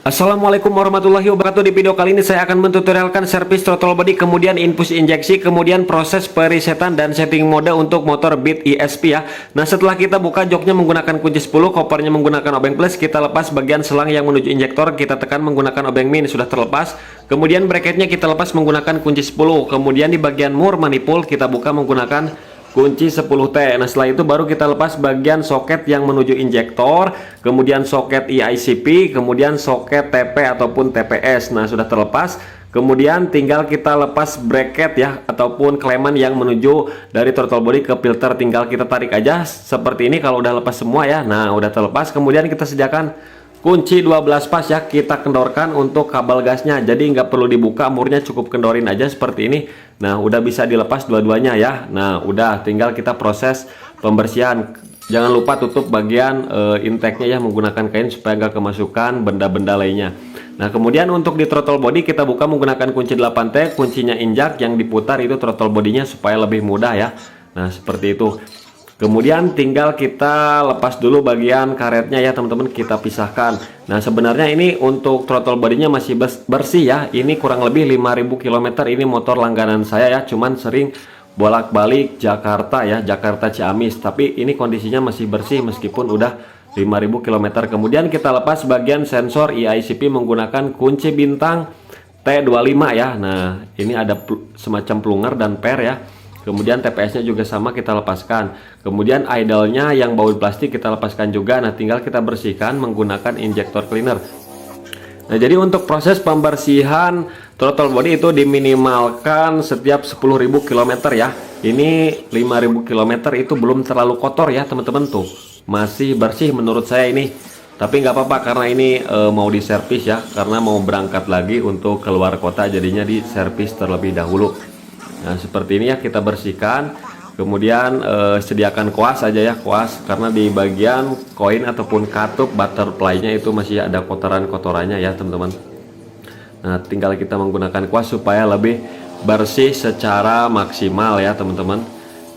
Assalamualaikum warahmatullahi wabarakatuh. Di video kali ini saya akan mentutorialkan servis throttle body, kemudian infus injeksi, kemudian proses perisetan dan setting mode untuk motor Beat ESP ya. Nah, setelah kita buka joknya menggunakan kunci 10, kopernya menggunakan obeng plus, kita lepas bagian selang yang menuju injektor, kita tekan menggunakan obeng min, sudah terlepas. Kemudian bracketnya kita lepas menggunakan kunci 10. Kemudian di bagian mur manifold kita buka menggunakan kunci 10T. Nah, setelah itu baru kita lepas bagian soket yang menuju injektor, kemudian soket EICP, kemudian soket TP ataupun TPS. Nah, sudah terlepas. Kemudian tinggal kita lepas bracket ya ataupun kleman yang menuju dari throttle body ke filter, tinggal kita tarik aja seperti ini kalau udah lepas semua ya. Nah, udah terlepas. Kemudian kita sediakan kunci 12 pas ya, kita kendorkan untuk kabel gasnya, jadi nggak perlu dibuka, murnya cukup kendorin aja seperti ini. Nah, udah bisa dilepas dua-duanya ya. Nah, udah tinggal kita proses pembersihan. Jangan lupa tutup bagian intake-nya ya menggunakan kain supaya nggak kemasukan benda-benda lainnya. Nah, kemudian untuk di throttle body kita buka menggunakan kunci 8T, kuncinya injak, yang diputar itu throttle bodinya supaya lebih mudah ya. Nah, seperti itu. Kemudian tinggal kita lepas dulu bagian karetnya ya teman-teman, kita pisahkan. Nah, sebenarnya ini untuk throttle bodinya masih bersih ya. Ini kurang lebih 5000 km, ini motor langganan saya ya, cuman sering bolak-balik Jakarta ya, Jakarta Ciamis. Tapi ini kondisinya masih bersih meskipun udah 5000 km. Kemudian kita lepas bagian sensor EICP menggunakan kunci bintang T25 ya. Nah, ini ada semacam plunger dan per ya. Kemudian TPS-nya juga sama kita lepaskan. Kemudian idle-nya yang baut plastik kita lepaskan juga. Nah, tinggal kita bersihkan menggunakan injector cleaner. Nah, jadi untuk proses pembersihan throttle body itu diminimalkan setiap 10.000 km ya. Ini 5.000 km itu belum terlalu kotor ya teman-teman, tuh masih bersih menurut saya ini. Tapi nggak apa-apa karena ini mau diservis ya, karena mau berangkat lagi untuk keluar kota, jadinya diservis terlebih dahulu. Nah, seperti ini ya, kita bersihkan. Kemudian sediakan koas aja ya, koas, karena di bagian koin ataupun katup butterfly-nya itu masih ada kotoran-kotorannya ya teman-teman. Nah, tinggal kita menggunakan koas supaya lebih bersih secara maksimal ya teman-teman.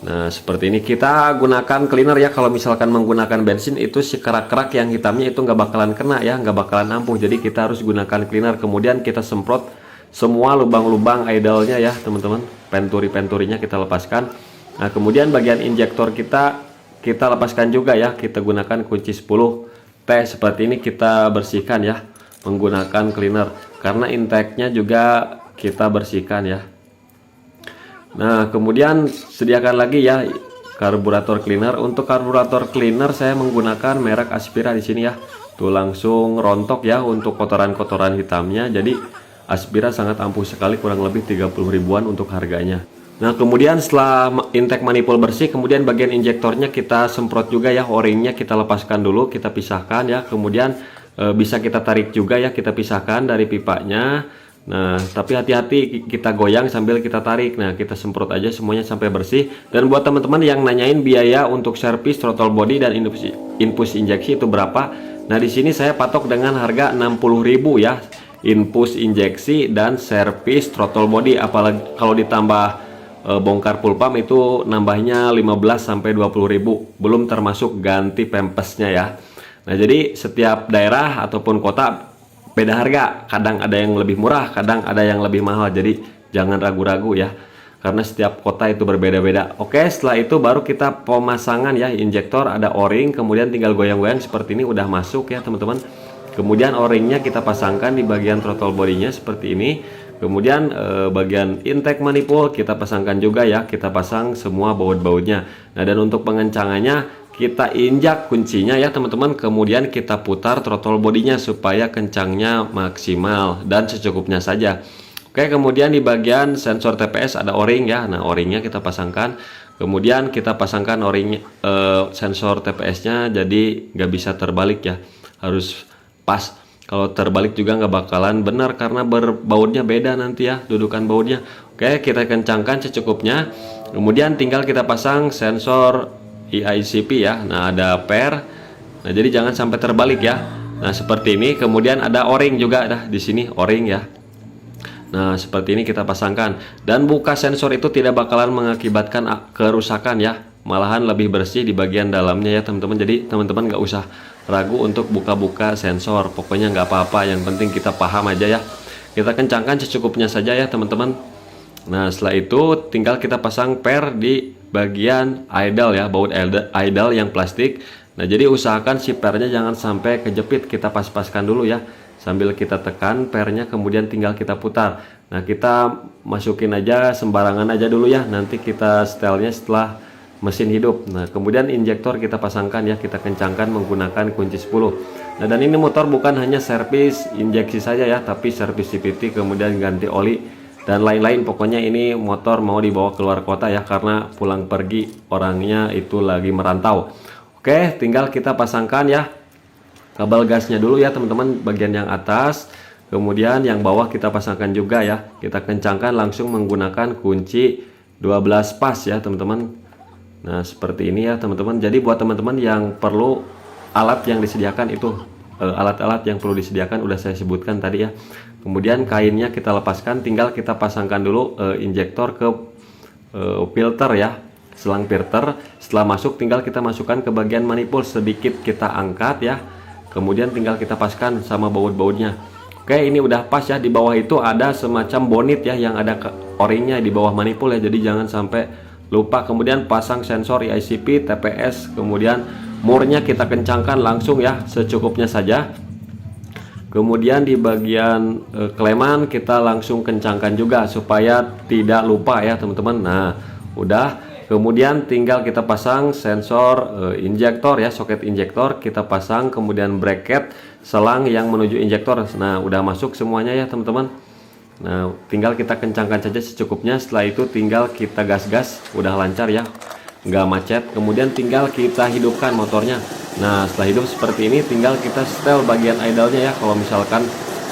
Nah, seperti ini kita gunakan cleaner ya. Kalau misalkan menggunakan bensin itu si kerak-kerak yang hitamnya itu nggak bakalan kena ya, nggak bakalan ampuh. Jadi kita harus gunakan cleaner. Kemudian kita semprot semua lubang-lubang idle-nya ya teman-teman, penturi-penturinya kita lepaskan. Nah, kemudian bagian injektor kita lepaskan juga ya, kita gunakan kunci 10T seperti ini, kita bersihkan ya menggunakan cleaner, karena intake-nya juga kita bersihkan ya. Nah, kemudian sediakan lagi ya karburator cleaner. Untuk karburator cleaner saya menggunakan merek Aspira di sini ya, tuh langsung rontok ya untuk kotoran-kotoran hitamnya. Jadi Aspira sangat ampuh sekali, kurang lebih 30 ribuan untuk harganya. Nah, kemudian setelah intake manifold bersih, kemudian bagian injektornya kita semprot juga ya, o-ringnya kita lepaskan dulu, kita pisahkan ya. Kemudian bisa kita tarik juga ya, kita pisahkan dari pipanya. Nah, tapi hati-hati kita goyang sambil kita tarik. Nah, kita semprot aja semuanya sampai bersih. Dan buat teman-teman yang nanyain biaya untuk servis throttle body dan infus injeksi itu berapa? Nah, di sini saya patok dengan harga 60.000 ya. Infus injeksi dan servis throttle body, apalagi kalau ditambah bongkar full pump itu nambahnya 15 sampai 20.000, belum termasuk ganti pempesnya ya. Nah, jadi setiap daerah ataupun kota beda harga, kadang ada yang lebih murah, kadang ada yang lebih mahal. Jadi jangan ragu-ragu ya, karena setiap kota itu berbeda-beda. Oke, setelah itu baru kita pemasangan ya, injektor ada o-ring, kemudian tinggal goyang-goyang seperti ini, udah masuk ya teman-teman. Kemudian o-ringnya kita pasangkan di bagian throttle bodinya seperti ini. Kemudian bagian intake manifold kita pasangkan juga ya, kita pasang semua baut-bautnya. Nah, dan untuk pengencangannya kita injak kuncinya ya teman-teman. Kemudian kita putar throttle bodinya supaya kencangnya maksimal dan secukupnya saja. Oke, kemudian di bagian sensor TPS ada o-ring ya. Nah, o-ringnya kita pasangkan. Kemudian kita pasangkan o-ring sensor TPS-nya, jadi nggak bisa terbalik ya, harus pas. Kalau terbalik juga nggak bakalan benar karena bautnya beda nanti ya, dudukan bautnya. Oke, kita kencangkan secukupnya. Kemudian tinggal kita pasang sensor EICP ya. Nah, ada per. Nah, jadi jangan sampai terbalik ya. Nah, seperti ini. Kemudian ada o-ring juga dah di sini, o-ring ya. Nah, seperti ini kita pasangkan. Dan buka sensor itu tidak bakalan mengakibatkan kerusakan ya. malahan lebih bersih di bagian dalamnya ya teman-teman. Jadi teman-teman nggak usah ragu untuk buka-buka sensor. Pokoknya nggak apa-apa, yang penting kita paham aja ya. Kita kencangkan secukupnya saja ya teman-teman. Nah setelah itu tinggal kita pasang per di bagian idle ya, baut idle yang plastik. Nah jadi usahakan si pernya jangan sampai kejepit, kita pas-paskan dulu ya, sambil kita tekan pernya, kemudian tinggal kita putar. Nah kita masukin aja sembarangan aja dulu ya, nanti kita setelnya setelah mesin hidup. Nah kemudian injektor kita pasangkan ya, kita kencangkan menggunakan kunci 10. Nah dan ini motor bukan hanya servis injeksi saja ya, tapi servis CVT, kemudian ganti oli dan lain-lain. Pokoknya ini motor mau dibawa keluar kota ya, karena pulang pergi orangnya itu lagi merantau. Oke, tinggal kita pasangkan ya kabel gasnya dulu ya teman-teman, bagian yang atas. Kemudian yang bawah kita pasangkan juga ya, kita kencangkan langsung menggunakan kunci 12 pas ya teman-teman. Nah seperti ini ya teman-teman. Jadi buat teman-teman yang perlu alat yang disediakan itu, alat-alat yang perlu disediakan udah saya sebutkan tadi ya. Kemudian kainnya kita lepaskan, tinggal kita pasangkan dulu injektor ke filter ya, selang filter. Setelah masuk tinggal kita masukkan ke bagian manifold, sedikit kita angkat ya, kemudian tinggal kita paskan sama baut-bautnya. Oke, ini udah pas ya. Di bawah itu ada semacam bonit ya, yang ada o-ringnya di bawah manifold ya, jadi jangan sampai lupa. Kemudian pasang sensor ICP, TPS, kemudian murnya kita kencangkan langsung ya, secukupnya saja. Kemudian di bagian kleman kita langsung kencangkan juga supaya tidak lupa ya teman-teman. Nah udah, kemudian tinggal kita pasang sensor injektor ya, soket injektor kita pasang, kemudian bracket selang yang menuju injektor. Nah udah masuk semuanya ya teman-teman. Nah tinggal kita kencangkan saja secukupnya. Setelah itu tinggal kita gas-gas, udah lancar ya, nggak macet. Kemudian tinggal kita hidupkan motornya. Nah setelah hidup seperti ini tinggal kita setel bagian idle-nya ya. Kalau misalkan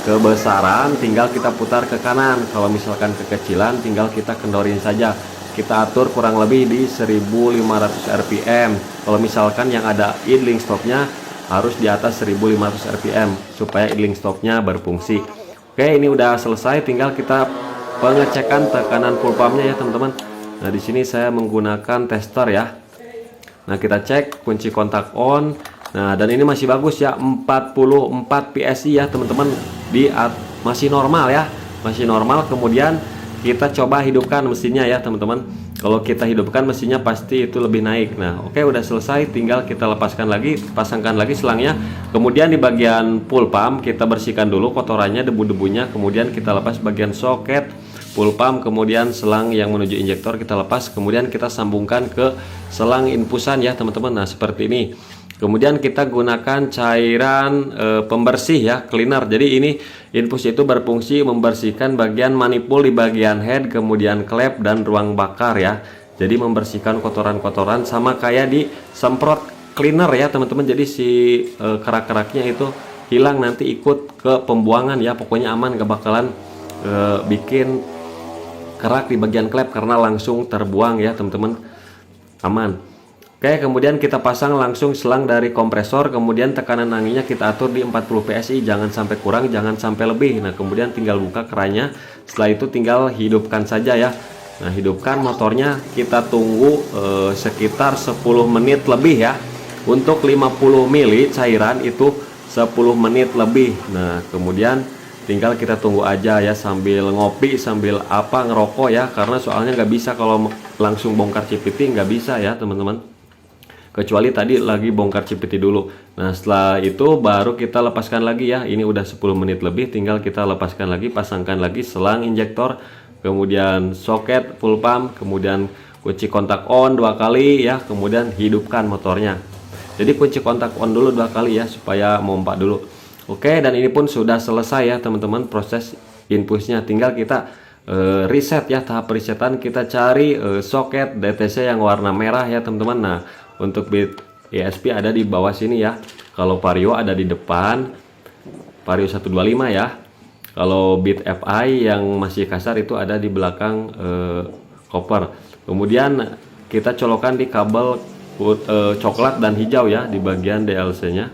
kebesaran tinggal kita putar ke kanan, kalau misalkan kekecilan tinggal kita kendorin saja. Kita atur kurang lebih di 1500 rpm. Kalau misalkan yang ada idling stopnya harus di atas 1500 rpm supaya idling stopnya berfungsi. Oke, ini udah selesai, tinggal kita pengecekan tekanan full pumpnya ya teman-teman. Nah di sini saya menggunakan tester ya. Nah kita cek kunci kontak on. Nah dan ini masih bagus ya, 44 PSI ya teman-teman, masih normal ya, masih normal. Kemudian kita coba hidupkan mesinnya ya teman-teman. Kalau kita hidupkan mesinnya pasti itu lebih naik. Nah oke, udah selesai, tinggal kita lepaskan lagi, pasangkan lagi selangnya. Kemudian di bagian full pump kita bersihkan dulu kotorannya, debu-debunya. Kemudian kita lepas bagian soket full pump, kemudian selang yang menuju injektor kita lepas. Kemudian kita sambungkan ke selang infusan ya teman-teman. Nah seperti ini. Kemudian kita gunakan cairan pembersih ya, cleaner. Jadi ini infus itu berfungsi membersihkan bagian manifold di bagian head, kemudian klep dan ruang bakar ya. Jadi membersihkan kotoran-kotoran, sama kayak di semprot cleaner ya teman-teman. Jadi si kerak-keraknya itu hilang, nanti ikut ke pembuangan ya. Pokoknya aman, gak bakalan bikin kerak di bagian klep karena langsung terbuang ya teman-teman, aman. Oke, kemudian kita pasang langsung selang dari kompresor, kemudian tekanan anginnya kita atur di 40 PSI, jangan sampai kurang, jangan sampai lebih. Nah kemudian tinggal buka kerannya, setelah itu tinggal hidupkan saja ya. Nah hidupkan motornya, kita tunggu sekitar 10 menit lebih ya. Untuk 50 mili cairan itu 10 menit lebih. Nah kemudian tinggal kita tunggu aja ya, sambil ngopi, sambil apa, ngerokok ya, karena soalnya nggak bisa kalau langsung bongkar CVT, nggak bisa ya teman-teman, kecuali tadi lagi bongkar CVT dulu. Nah setelah itu baru kita lepaskan lagi ya. Ini udah 10 menit lebih, tinggal kita lepaskan lagi, pasangkan lagi selang injektor, kemudian soket full pump, kemudian kunci kontak on 2 kali ya, kemudian hidupkan motornya. Jadi kunci kontak on dulu 2 kali ya, supaya mompa dulu. Oke, dan ini pun sudah selesai ya teman-teman proses infusnya. Tinggal kita reset ya, tahap resetan. Kita cari soket DTC yang warna merah ya teman-teman. Nah untuk bit ESP ada di bawah sini ya. Kalau Vario ada di depan, Vario 125 ya. Kalau bit FI yang masih kasar itu ada di belakang koper. Kemudian kita colokan di kabel coklat dan hijau ya, di bagian DLC nya.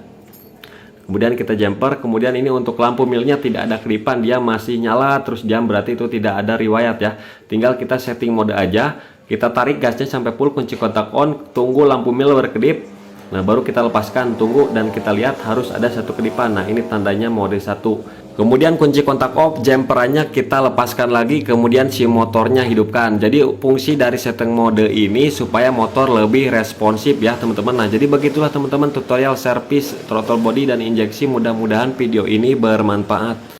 Kemudian kita jumper. Kemudian ini untuk lampu milnya tidak ada kedipan, dia masih nyala terus jam, berarti itu tidak ada riwayat ya. Tinggal kita setting mode aja, kita tarik gasnya sampai full, kunci kontak on, tunggu lampu mil berkedip. Nah, baru kita lepaskan, tunggu, dan kita lihat harus ada satu kedipan. Nah, ini tandanya mode 1. Kemudian kunci kontak off, jumperannya kita lepaskan lagi, kemudian si motornya hidupkan. Jadi fungsi dari setting mode ini supaya motor lebih responsif ya teman-teman. Nah, jadi begitulah teman-teman tutorial servis throttle body dan injeksi. Mudah-mudahan video ini bermanfaat.